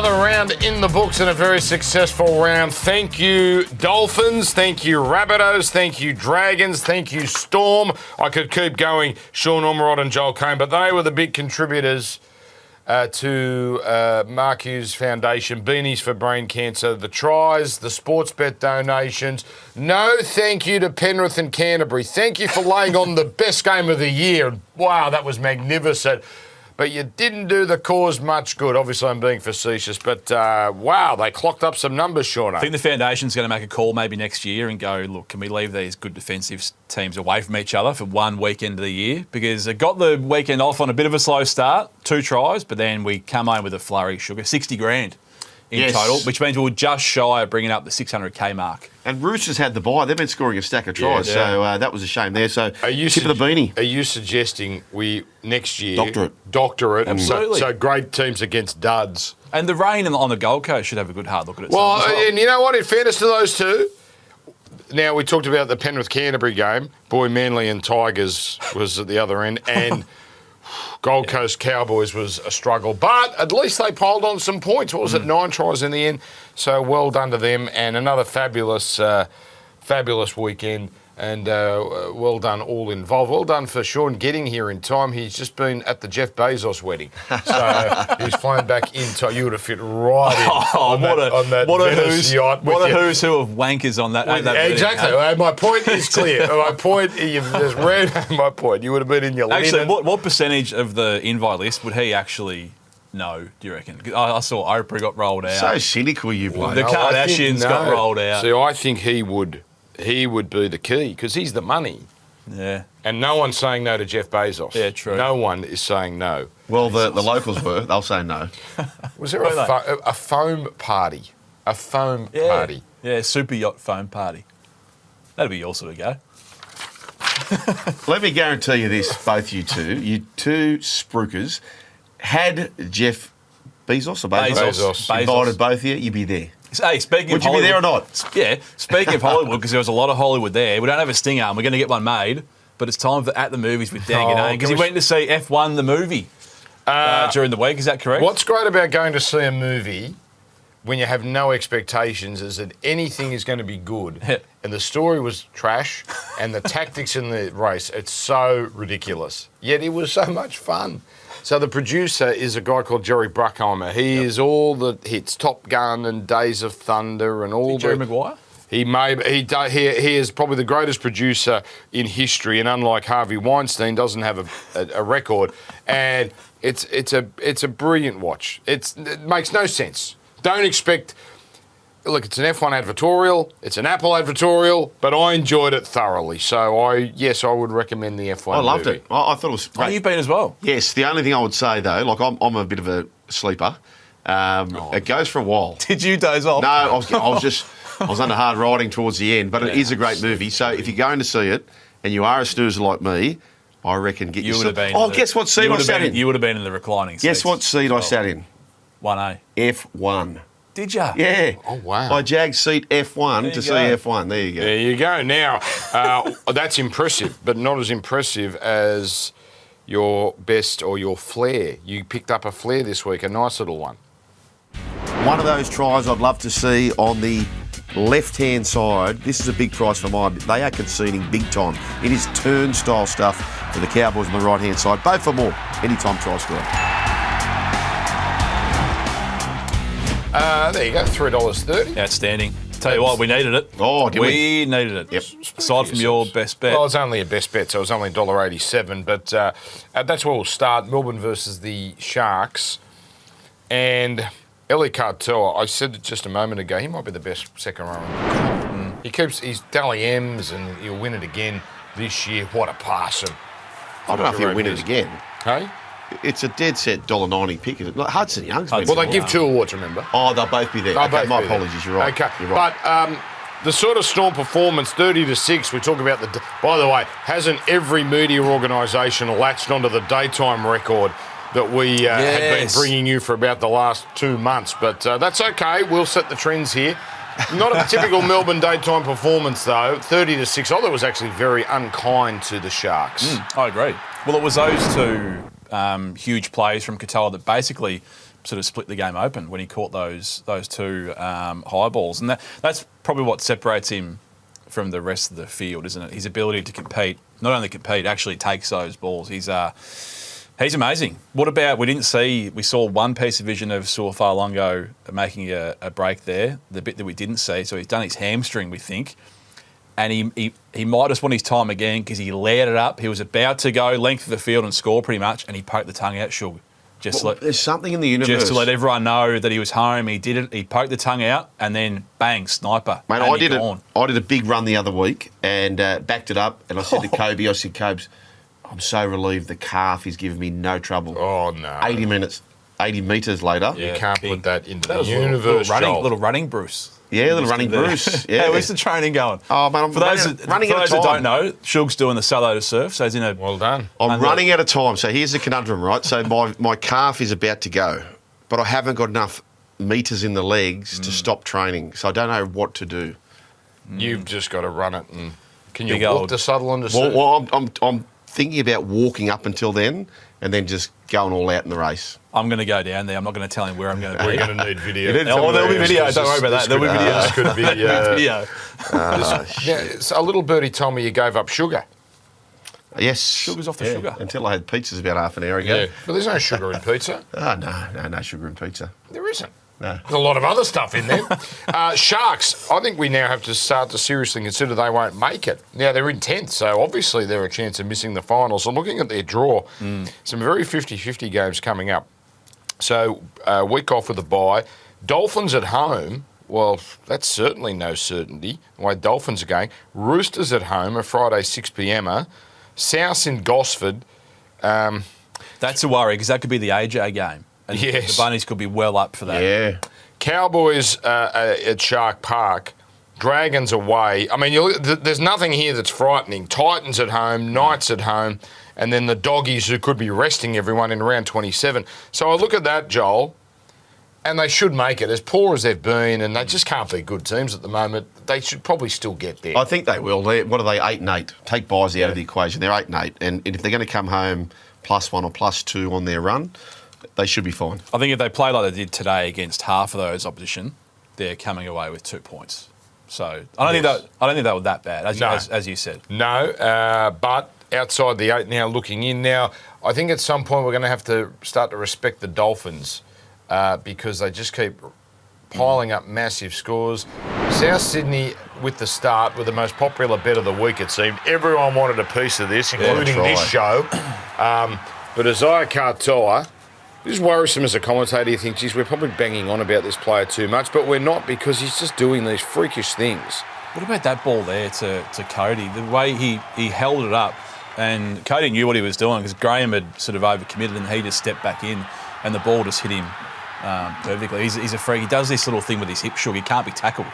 Another round in the books and a very successful round. Thank you, Dolphins. Thank you, Rabbitohs. Thank you, Dragons. Thank you, Storm. I could keep going, Sean Ormerod and Joel Caine, but they were the big contributors to Mark Hughes Foundation, Beanies for Brain Cancer, the tries, the sports bet donations. No thank you to Penrith and Canterbury. Thank you for laying on the best game of the year. Wow, that was magnificent. But you didn't do the cause much good. Obviously, I'm being facetious, but wow, they clocked up some numbers, Sean. I think the Foundation's going to make a call maybe next year and go, look, can we leave these good defensive teams away from each other for one weekend of the year? Because it got the weekend off on a bit of a slow start, 2 tries, but then we come home with a flurry, sugar, 60 grand in total, which means we're just shy of bringing up the 600K mark. And Roosters had the bye. They've been scoring a stack of tries, so that was a shame there. So, tip of the beanie. Are you suggesting we, next year, doctor it? Absolutely. So great teams against duds. And the rain on the Gold Coast should have a good hard look at it. Well, and you know what? In fairness to those two, now we talked about the Penrith-Canterbury game. Boy, Manly and Tigers was at the other end, and Gold Coast Cowboys was a struggle. But at least they piled on some points. What was it, 9 tries in the end? So well done to them, and another fabulous weekend. And well done all involved. Well done for Sean getting here in time. He's just been at the Jeff Bezos wedding. So he's flown back in time. You would have fit right in on that Venice yacht. What a who's who of wankers on that. Exactly. My point is clear. My point, you've just read my point. You would have been in your Actually, linen. what percentage of the invite list would he actually know, do you reckon? I saw Oprah got rolled out. So cynical, you bloke. The Kardashians got rolled out. See, I think he would be the key because he's the money. Yeah. And no one's saying no to Jeff Bezos. Yeah, true. No one is saying no. Well, the locals were. They'll say no. Was there a foam party? A foam party? Yeah, super yacht foam party. That'd be your sort of go. Let me guarantee you this, both you two spruikers, had Jeff Bezos invited both of you, you'd be there. Hey, speaking Would of you Hollywood, be there or not? Yeah, speaking of Hollywood, because there was a lot of Hollywood there. We don't have a stinger, and we're going to get one made, but it's time for At the Movies with Dan Caine, because he went to see F1 the movie during the week. Is that correct? What's great about going to see a movie when you have no expectations is that anything is going to be good. And the story was trash, and the tactics in the race, it's so ridiculous. Yet it was so much fun. So the producer is a guy called Jerry Bruckheimer. He is all the hits, Top Gun and Days of Thunder and all. Jerry Maguire? He is probably the greatest producer in history, and unlike Harvey Weinstein, doesn't have a record. And it's a brilliant watch. It makes no sense. Don't expect. Look, it's an F1 advertorial, it's an Apple advertorial, but I enjoyed it thoroughly. So I would recommend the F1 I loved movie. it. I thought it was great. Oh, you've been as well? Yes. The only thing I would say, though, like I'm a bit of a sleeper. It goes for a while. Did you doze off? No, I was under hard riding towards the end, but it is a great movie. So if you're going to see it and you are a snoozer like me, I reckon get yourself... guess what seat I sat in? You would have been in the reclining seat. Guess what seat I sat in? 1A. F1. Did ya? Yeah. Oh, wow. I jagged seat F1 to see F1. There you go. There you go. Now, that's impressive, but not as impressive as your best or your flair. You picked up a flair this week, a nice little one. One of those tries I'd love to see on the left-hand side. This is a big price for mine. They are conceding big time. It is turnstile stuff for the Cowboys on the right-hand side. Beau Fermor, anytime try scorer. There you go, $3.30. Outstanding. Tell you what, we needed it. Oh, did we? We needed it. Yep. Aside from your best bet. Well, it was only a best bet, so it was only $1.87. But that's where we'll start. Melbourne versus the Sharks. And Eli Cartoa, I said it just a moment ago, he might be the best second rower in the comp. He keeps his Dally M's and he'll win it again this year. What a pass. I don't know if he'll win it again. Hey? It's a dead set $1.90 pick. Like Hudson Young's been... Well, they give 2 awards, remember? Oh, they'll both be there. My apologies, you're right. Okay, you're right. But the sort of Storm performance, 30-6, we talk about the... By the way, hasn't every media organisation latched onto the daytime record that we have been bringing you for about the last 2 months? But that's okay. We'll set the trends here. Not a typical Melbourne daytime performance, though. 30-6. I thought it was actually very unkind to the Sharks. I agree. Well, it was those two huge plays from Katoa that basically sort of split the game open when he caught those two high balls. And that's probably what separates him from the rest of the field, isn't it? His ability to compete, not only compete, actually takes those balls. He's amazing. What about, we saw one piece of vision of Suafalongo making a break there, the bit that we didn't see. So he's done his hamstring, we think. And he might just want his time again because he layered it up. He was about to go length of the field and score pretty much, and he poked the tongue out, Shug. There's something in the universe. Just to let everyone know that he was home. He did it. He poked the tongue out, and then bang, sniper. Mate, I did a big run the other week and backed it up. And I said to Kobe, Cobes, I'm so relieved the calf is giving me no trouble. Oh no! 80 metres later. You can't put that into the was universe. Little running Bruce. Yeah, little running Bruce. Yeah. How's the training going? Oh, man, I'm for those that don't know, Shug's doing the solo to surf, so he's in a... Well done. I'm running out of time, so here's the conundrum, right? So my calf is about to go, but I haven't got enough metres in the legs to stop training, so I don't know what to do. You've just got to run it. And can you Big walk old- to Sutherland to surf? Well, I'm thinking about walking up until then and then just going all out in the race. I'm going to go down there. I'm not going to tell him where I'm going to We're be. going to need video. There'll be video. Don't worry about that. There'll be video. This could be Video. Yeah, a little birdie told me you gave up sugar. Yes. Sugar's off the sugar. Until I had pizzas about half an hour ago. Yeah, but there's no sugar in pizza. Oh, no sugar in pizza. There isn't. No. There's a lot of other stuff in there. Sharks, I think we now have to start to seriously consider they won't make it. Now, they're in 10th, so obviously they're a chance of missing the finals. So looking at their draw, some very 50-50 games coming up. So week off with a bye. Dolphins at home, well, that's certainly no certainty the way Dolphins are going. Roosters at home, a Friday 6pm. South in Gosford. That's a worry because that could be the AJ game. And Yes. the Bunnies could be well up for that. Yeah. Cowboys at Shark Park. Dragons away. I mean, there's nothing here that's frightening. Titans at home, Knights at home, and then the Doggies who could be resting everyone in round 27. So I look at that, Joel, and they should make it. As poor as they've been, and they just can't be good teams at the moment, they should probably still get there. I think they will. What are they, 8-8? Take buys out of the equation. They're 8-8. And if they're going to come home +1 or +2 on their run, they should be fine. I think if they play like they did today against half of those opposition, they're coming away with 2 points. So I don't think they were that bad, as you said. No, but outside the 8 now, looking in now, I think at some point we're going to have to start to respect the Dolphins because they just keep piling up massive scores. South Sydney with the start were the most popular bet of the week, it seemed. Everyone wanted a piece of this, including this show. But Isaiah Katoa, this is worrisome as a commentator. You think, geez, we're probably banging on about this player too much, but we're not because he's just doing these freakish things. What about that ball there to Cody? The way he held it up, and Cody knew what he was doing because Graham had sort of overcommitted and he just stepped back in and the ball just hit him perfectly. He's a freak. He does this little thing with his hip shook. He can't be tackled.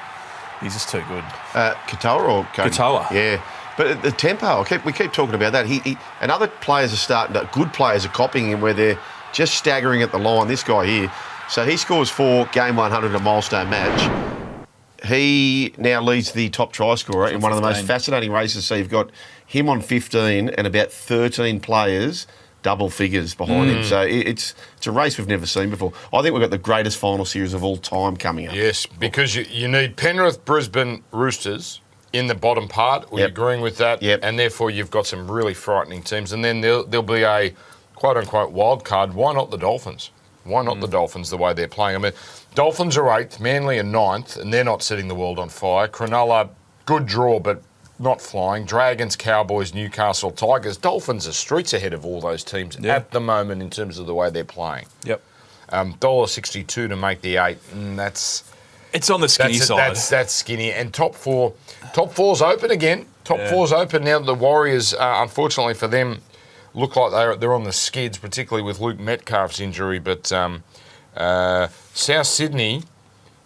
He's just too good. Katoa or Cody? Katoa. Yeah. But the tempo, we keep talking about that. He and other players are starting to, good players are copying him where they're just staggering at the line. This guy here. So he scores 4, game 100, a milestone match. He now leads the top try scorer in one of the most fascinating races. So you've got him on 15 and about 13 players, double figures behind him. So it's a race we've never seen before. I think we've got the greatest final series of all time coming up. Yes, because you need Penrith, Brisbane, Roosters in the bottom part. We're agreeing with that. Yep. And therefore you've got some really frightening teams. And then there'll be a quote-unquote wild card. Why not the Dolphins? Why not the Dolphins the way they're playing? I mean, Dolphins are 8th, Manly are 9th, and they're not setting the world on fire. Cronulla, good draw, but not flying. Dragons, Cowboys, Newcastle, Tigers. Dolphins are streets ahead of all those teams at the moment in terms of the way they're playing. Yep. $1.62 to make the 8, and it's on the skinny side. That's skinny. And top four's open again. Top four's open now. The Warriors, unfortunately for them, look like they're on the skids, particularly with Luke Metcalf's injury. But South Sydney,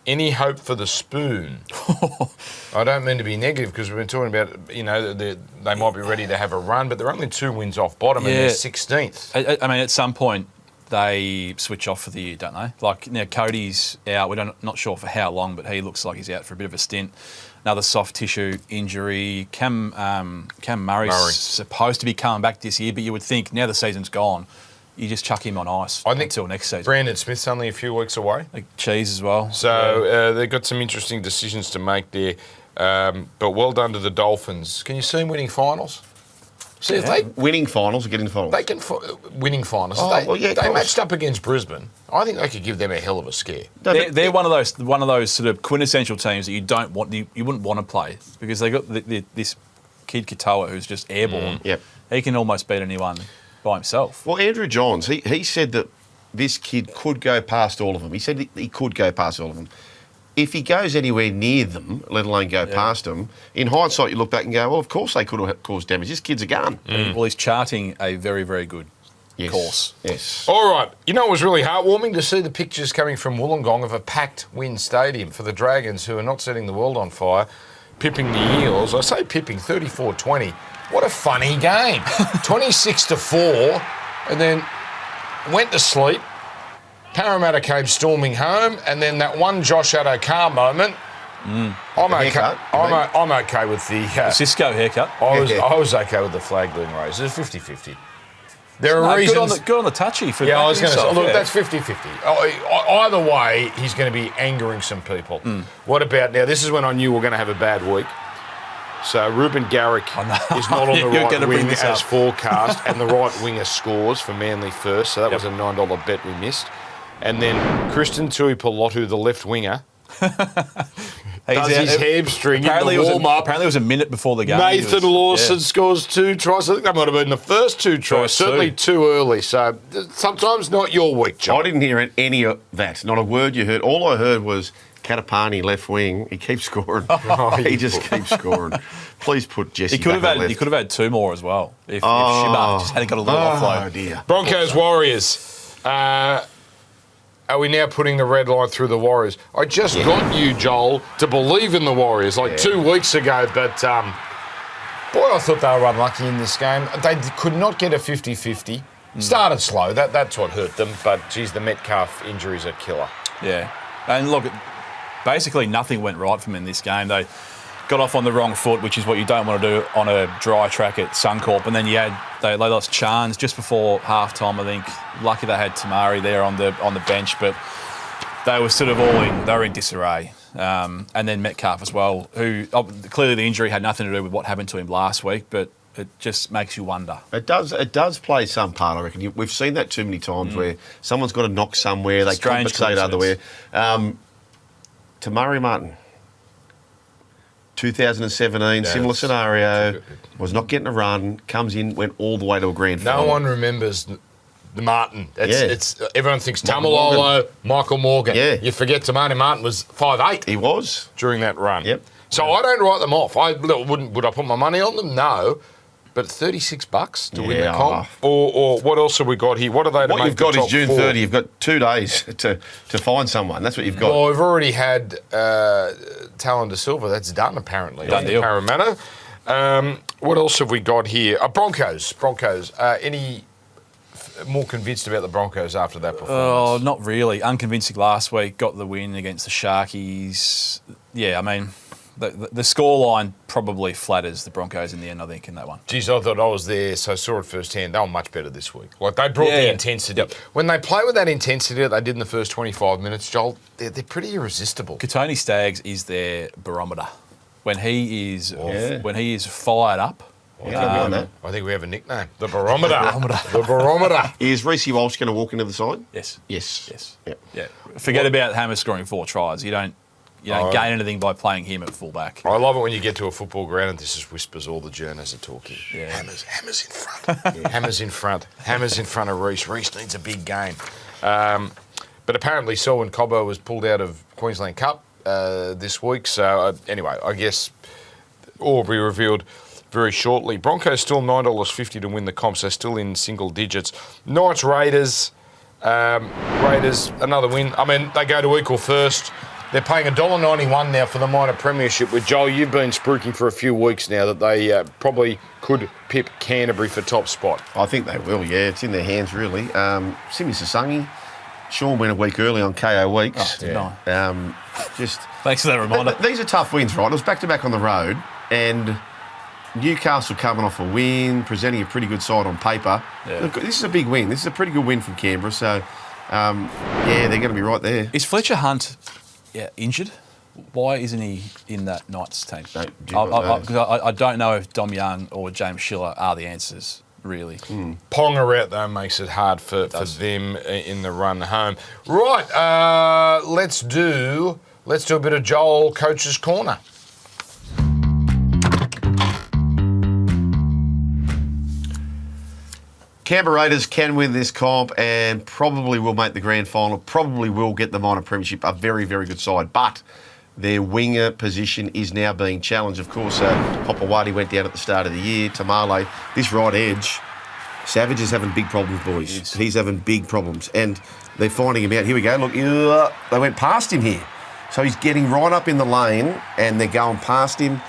any hope for the spoon? I don't mean to be negative because we've been talking about, they might be ready to have a run, but they're only 2 wins off bottom and they're 16th. I mean, at some point, they switch off for the year, don't they? Like, now Cody's out. We're not sure for how long, but he looks like he's out for a bit of a stint. Another soft tissue injury. Cam Murray's supposed to be coming back this year, but you would think now the season's gone, you just chuck him on ice I think until next season. Brandon Smith's only a few weeks away. Like Cheese as well. So they've got some interesting decisions to make there. But well done to the Dolphins. Can you see them winning finals? See if they Winning finals or getting the finals? they can winning finals. Oh, They, well, yeah, of they course. matched up against Brisbane. I think they could give them a hell of a scare. No, They're, but- they're one of those sort of quintessential teams that you wouldn't want to play because they got this kid Katoa who's just airborne. Yep. He can almost beat anyone by himself. Well, Andrew Johns, he said that this kid could go past all of them. He said he could go past all of them. If he goes anywhere near them, let alone go past them, in hindsight you look back and go, well, of course they could have caused damage. This kid's a gun. Well, he's charting a very, very good course. Yes. All right. You know, it was really heartwarming to see the pictures coming from Wollongong of a packed WIN stadium for the Dragons, who are not setting the world on fire, pipping the Eels. I say pipping, 34-20. What a funny game. 26-4, and then went to sleep. Parramatta came storming home, and then that one Josh Addo-Carr moment. I'm okay. haircut, I'm okay with the. Cisco haircut. I was okay with the flag being raised. It's 50-50. There are No, reasons. good on the touchy for Yeah, I was going to say, himself, look, yeah. that's 50-50. Either way, he's going to be angering some people. What about, now this is when I knew we were going to have a bad week. So Ruben Garrick is not on the You're right gonna bring wing this as up. forecast, and the right winger scores for Manly first, so that was a $9 bet we missed. And then Kristen Tuipulotu, the left winger, does his hamstring in the warm-up. Apparently it was a minute before the game. Nathan Lawson scores 2 tries. I think that might have been the first 2 tries. First Certainly 2. too early. So sometimes not your week, John. I didn't hear any of that. Not a word you heard. All I heard was Katapani left wing. He keeps scoring. He just keeps scoring. Please put Jesse He could have back on had. He left. could have had 2 more as well if Shibah just hadn't got a little offload. Oh, dear. Broncos Warriors. Are we now putting the red line through the Warriors? I just got you, Joel, to believe in the Warriors 2 weeks ago, but boy, I thought they were unlucky in this game. They could not get a 50-50. Started slow, that's what hurt them, but geez, the Metcalf injury's a killer. Yeah, and look, basically nothing went right for them in this game. They got off on the wrong foot, which is what you don't want to do on a dry track at Suncorp. And then they lost Chance just before half-time, I think. Lucky they had Tamari there on the bench, but they were sort of they were in disarray. And then Metcalf as well, who clearly the injury had nothing to do with what happened to him last week, but it just makes you wonder. It does play some part, I reckon. We've seen that too many times where someone's got to knock somewhere, they Strange compensate otherwhere. coincidence. Tamari Martin, 2017, similar scenario, was not getting a run, comes in, went all the way to a grand final. No one remembers the Martin. It's everyone thinks Michael Tamalolo, Michael Morgan. Yeah. You forget Tamani Martin was 5'8". He was. During that run. Yep. So I don't write them off. Would I put my money on them? No. But $36 to win the comp? Or what else have we got here? What are they to What make you've got the is top June 4? 30. You've got 2 days to find someone. That's what you've got. Well, we've already had Talon de Silva. That's done, apparently. Done deal. Parramatta. What else have we got here? Broncos. Any more convinced about the Broncos after that performance? Oh, not really. Unconvincing last week. Got the win against the Sharkies. Yeah, I mean, the scoreline probably flatters the Broncos in the end, I think, in that one. Geez, I thought I was there, so I saw it firsthand. They were much better this week. Like, they brought the intensity. Yep. When they play with that intensity that they did in the first 25 minutes, Joel, they're pretty irresistible. Katoni Staggs is their barometer. When he is fired up, I think we have a nickname. The Barometer. The Barometer. Is Reece Walsh going to walk into the side? yes. Yes. Yep. Yeah. Forget about Hammer scoring 4 tries. You don't gain anything by playing him at fullback. I love it when you get to a football ground and this is whispers all the journos are talking. Yeah. Hammers in front. Hammers in front. Hammers in front of Reece. Reece needs a big game. But apparently Selwyn Cobbo was pulled out of Queensland Cup this week. So anyway, I guess all will be revealed very shortly. Broncos still $9.50 to win the comp, so still in single digits. Knights, Raiders. Raiders, another win. I mean, they go to equal first. They're paying $1.91 now for the minor premiership. With Joel, you've been spruiking for a few weeks now that they probably could pip Canterbury for top spot. I think they will, yeah. It's in their hands, really. Simi Sasangi. Sean went a week early on KO weeks. Oh, didn't I? Just Thanks for that reminder. These are tough wins, right? It was back-to-back on the road, and Newcastle coming off a win, presenting a pretty good side on paper. Yeah. Look, this is a big win. This is a pretty good win from Canberra. So, they're going to be right there. Is Fletcher Hunt injured? Why isn't he in that Knights team? I don't know if Dom Young or James Schiller are the answers, really. Ponga out though makes it hard for them in the run home. Right, let's do a bit of Joel Coach's Corner. Canberra Raiders can win this comp and probably will make the grand final, probably will get them on a premiership, a very, very good side. But their winger position is now being challenged. Of course, Hopewadi went down at the start of the year. Tamale, this right edge, Savage is having big problems, boys. He's having big problems. And they're finding him out. Here we go. Look, they went past him here. So he's getting right up in the lane and they're going past him.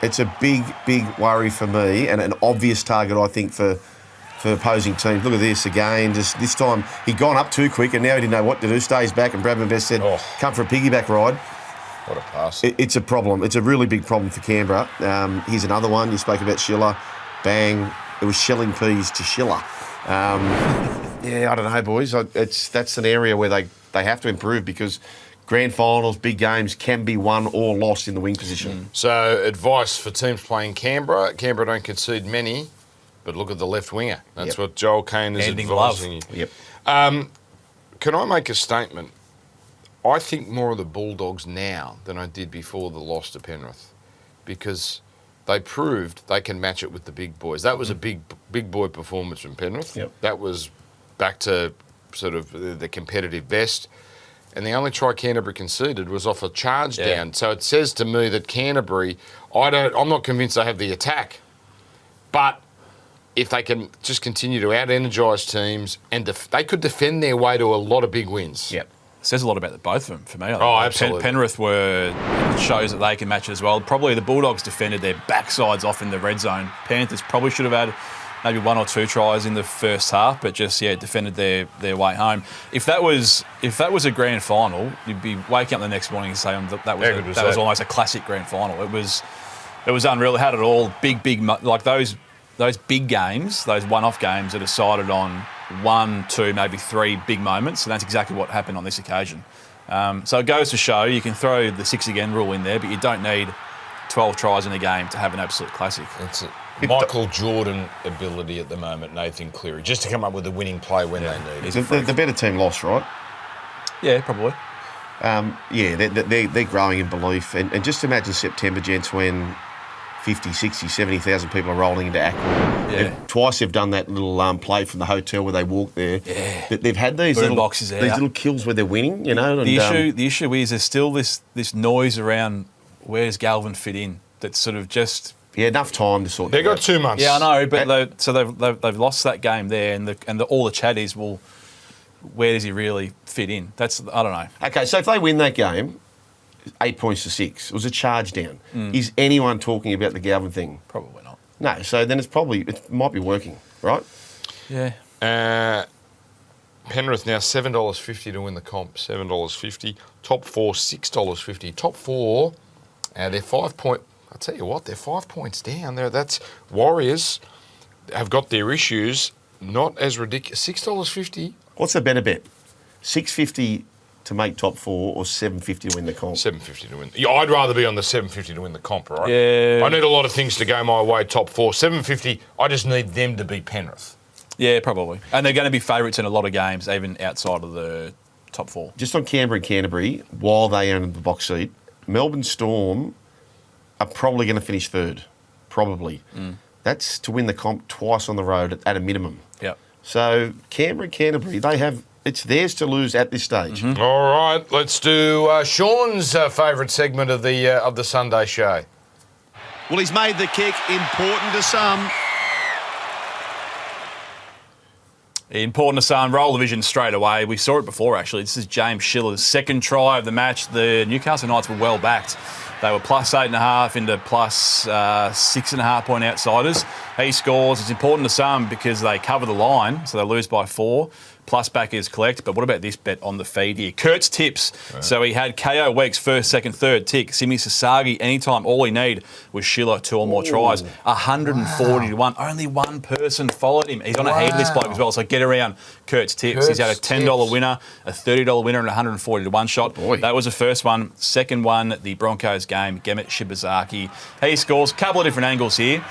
It's a big, big worry for me and an obvious target, I think, for opposing teams. Look at this again. Just this time, he'd gone up too quick and now he didn't know what to do. Stays back and Bradman Best said, come for a piggyback ride. What a pass. It's a problem. It's a really big problem for Canberra. Here's another one. You spoke about Schiller. Bang. It was shelling peas to Schiller. I don't know, boys. That's an area where they have to improve because grand finals, big games can be won or lost in the wing position. So, advice for teams playing Canberra. Canberra don't concede many, but look at the left winger. That's what Joel Caine is advising you. Yep. Can I make a statement? I think more of the Bulldogs now than I did before the loss to Penrith because they proved they can match it with the big boys. That was a big boy performance from Penrith. Yep. That was back to sort of the competitive best. And the only try Canterbury conceded was off a charge down. So it says to me that Canterbury, I'm not convinced they have the attack. But if they can just continue to out-energise teams and they could defend their way to a lot of big wins. Yep. Says a lot about the both of them for me. Absolutely. Penrith shows that they can match it as well. Probably the Bulldogs defended their backsides off in the red zone. Panthers probably should have had maybe 1 or 2 tries in the first half, but just defended their way home. If that was a grand final, you'd be waking up the next morning and saying that was almost a classic grand final. It was unreal. It had it all. Big like those big games, those one-off games are decided on 1, 2, maybe 3 big moments, and that's exactly what happened on this occasion. So it goes to show you can throw the 6 again rule in there, but you don't need 12 tries in a game to have an absolute classic. That's it. Michael Jordan ability at the moment, Nathan Cleary, just to come up with a winning play when they need it. The better team lost, right? Yeah, probably. They're growing in belief. And just imagine September, gents, when 50, 60, 70,000 people are rolling into Acton. Yeah. Twice they've done that little play from the hotel where they walk there. Yeah. They've had these little boxes out. These little kills where they're winning, you know. The issue is there's still this noise around where does Galvin fit in that's sort of just... Yeah, enough time to sort. They've got 2 months. Yeah, I know, but they've lost that game there, and all the chat is, well, where does he really fit in? I don't know. Okay, so if they win that game, 8 points to 6, it was a charge down. Is anyone talking about the Galvin thing? Probably not. No, so then it might be working, right? Yeah. Penrith now $7.50 to win the comp. $7.50. Top 4 $6.50. Top 4, they're 5 point. I'll tell you what, they're 5 points down there. That's Warriors have got their issues. Not as ridiculous. $6.50. What's a better bet? $6.50 to make top 4 or $7.50 to win the comp? $7.50 to win. Yeah, I'd rather be on the $7.50 to win the comp, right? Yeah. I need a lot of things to go my way. Top 4, $7.50. I just need them to beat Penrith. Yeah, probably. And they're going to be favourites in a lot of games, even outside of the top 4. Just on Canberra and Canterbury, while they own the box seat, Melbourne Storm are probably going to finish 3rd. Probably. That's to win the comp twice on the road at a minimum. Yep. So Canberra and Canterbury, it's theirs to lose at this stage. All right, let's do Sean's favourite segment of the Sunday show. Well, he's made the kick, important to some. Important to some, roll the vision straight away. We saw it before, actually. This is James Schiller's second try of the match. The Newcastle Knights were well backed. They were plus 8.5 into plus 6.5 point outsiders. He scores. It's important to some because they cover the line, so they lose by 4. plus backers collect. But what about this bet on the feed here? Kurt's tips. Right. So he had KO Weeks first, second, third tick. Simi Sasagi anytime. All he needed was Schiller 2 or more tries. 140 to 1. Only one person followed him. He's on a head list bloke as well. So get around Kurt's tips. He's had a $10 winner, a $30 winner, and a 140 to 1 shot. Boy. That was the first one. Second one, the Broncos game. Gemet Shibazaki. He scores. A couple of different angles here.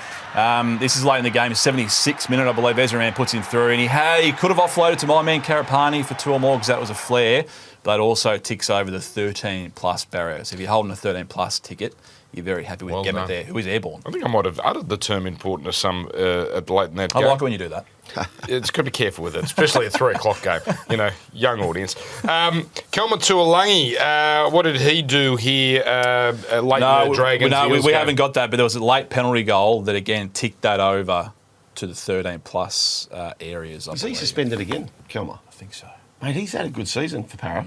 This is late in the game, 76th minute, I believe. Ezra Mann puts him through, and he could have offloaded to my man Karapani for 2 or more because that was a flair, but also ticks over the 13-plus barrier. So if you're holding a 13-plus ticket, you're very happy with Gemet there, who is airborne. I think I might have uttered the term important to some late in that game. I like it when you do that. It's got to be careful with it, especially a 3 o'clock game. Young audience. Kelma Tuolangi, what did he do here late in the Dragons? No, we haven't got that, but there was a late penalty goal that, again, ticked that over to the 13-plus areas. Is he suspended again, Kelma? I think so. Mate, he's had a good season for Para.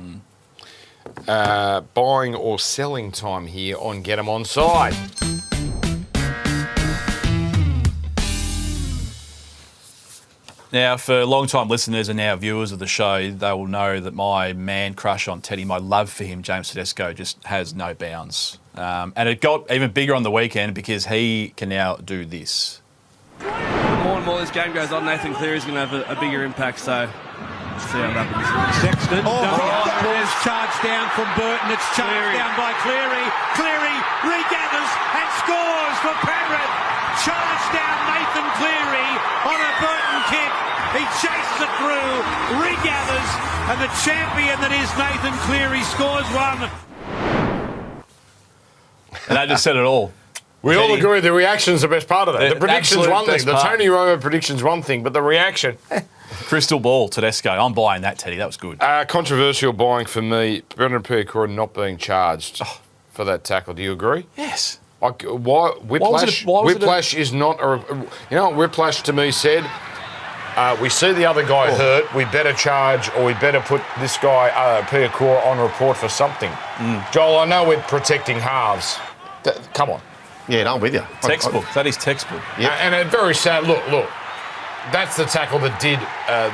Buying or selling time here on Get 'em Onside. Now, for long-time listeners and now viewers of the show, they will know that my man crush on Teddy, my love for him, James Tedesco, just has no bounds. And it got even bigger on the weekend because he can now do this. More and more this game goes on, Nathan Cleary's going to have a bigger impact, so let's see how it happens. Sexton, ball's charged down from Burton, it's charged down by Cleary. Cleary regathers and scores for Penrith. Charged down Nathan Cleary on a Burton kick. He chases it through, regathers, and the champion that is Nathan Cleary scores one. And that just said it all. We all agree the reaction's the best part of that. The prediction's one thing. The Tony Romo prediction's one thing, but the reaction... Crystal ball, Tedesco. I'm buying that, Teddy. That was good. Controversial buying for me. Brendan Piakura not being charged for that tackle. Do you agree? Yes. Why Whiplash? Whiplash is not a... You know what Whiplash to me said? We see the other guy hurt. We better charge, or we better put this guy, Piakura, on report for something. Joel, I know we're protecting halves. Come on. Yeah, no, I'm with you. Textbook. That is textbook. Yep. And a very sad... Look. That's the tackle that did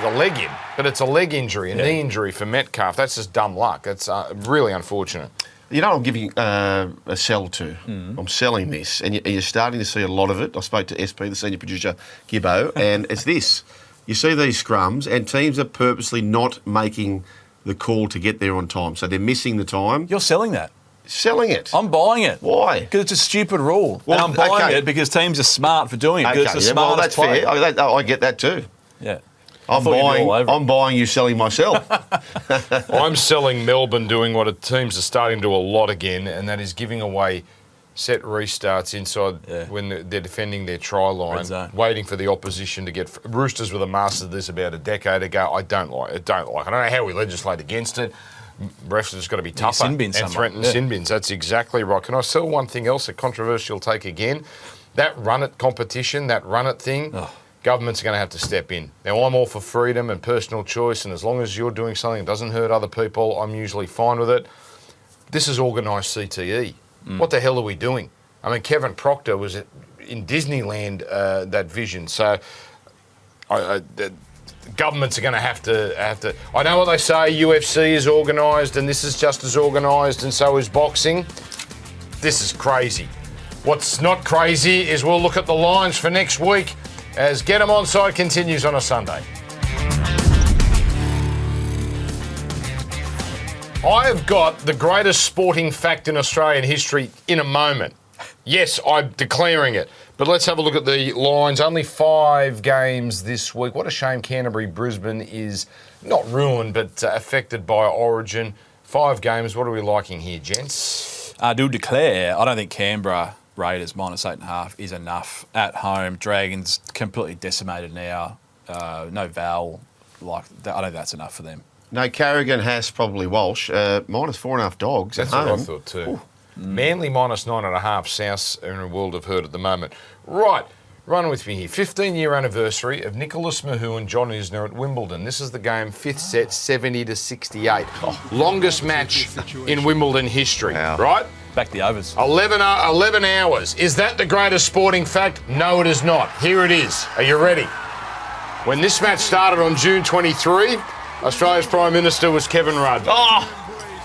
the leg in. But it's a leg injury, a knee injury for Metcalf. That's just dumb luck. That's really unfortunate. You know, I'm giving a sell to. I'm selling this, and you're starting to see a lot of it. I spoke to SP, the senior producer, Gibbo, and it's this. You see these scrums, and teams are purposely not making the call to get there on time. So they're missing the time. You're selling that. Selling it. I'm buying it. Why? Because it's a stupid rule. Well, and I'm buying it because teams are smart for doing it. Because it's the smartest play. Fair. I get that too. Yeah. I'm buying you selling myself. I'm selling Melbourne doing what teams are starting to do a lot again, and that is giving away set restarts inside when they're defending their try line, waiting for the opposition to get... Roosters were the masters of this about a decade ago. I don't like it. I don't know how we legislate against it. Refs have just got to be tougher and threaten sin bins. That's exactly right. Can I sell one thing else, a controversial take again? That run-it competition, that run-it thing, governments are going to have to step in. Now, I'm all for freedom and personal choice, and as long as you're doing something that doesn't hurt other people, I'm usually fine with it. This is organised CTE. What the hell are we doing? I mean, Kevin Proctor was in Disneyland, that vision. So governments are going to have to... I know what they say, UFC is organised and this is just as organised and so is boxing. This is crazy. What's not crazy is we'll look at the lines for next week as Get 'em Onside continues on a Sunday. I have got the greatest sporting fact in Australian history in a moment. Yes, I'm declaring it. But let's have a look at the lines. Only 5 games this week. What a shame Canterbury-Brisbane is not ruined, but affected by Origin. 5 games. What are we liking here, gents? I do declare, I don't think Canberra Raiders -8.5 is enough at home. Dragons completely decimated now. No Val. I don't think that's enough for them. No, Carrigan, Haas, probably Walsh. -4.5 Dogs. That's what I thought too. Ooh. Manly -9.5. South are in a world of hurt at the moment. Right, run with me here. 15-year anniversary of Nicholas Mahoo and John Isner at Wimbledon. This is the game, 5th set, 70-68. Longest match in Wimbledon history, right? Back the overs. 11 hours. Is that the greatest sporting fact? No, it is not. Here it is. Are you ready? When this match started on June 23, Australia's Prime Minister was Kevin Rudd.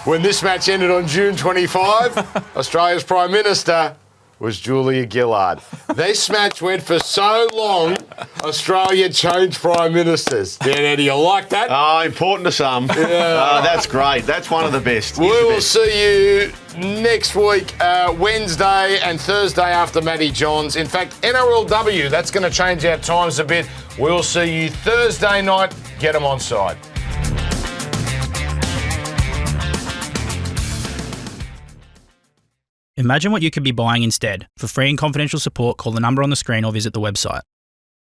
When this match ended on June 25, Australia's Prime Minister was Julia Gillard. This match went for so long, Australia changed Prime Ministers. Do you like that? Oh, important to some. Yeah. That's great. That's one of the best. We will see you next week, Wednesday and Thursday after Matty Johns. In fact, NRLW, that's going to change our times a bit. We'll see you Thursday night. Get them onside. Imagine what you could be buying instead. For free and confidential support, call the number on the screen or visit the website.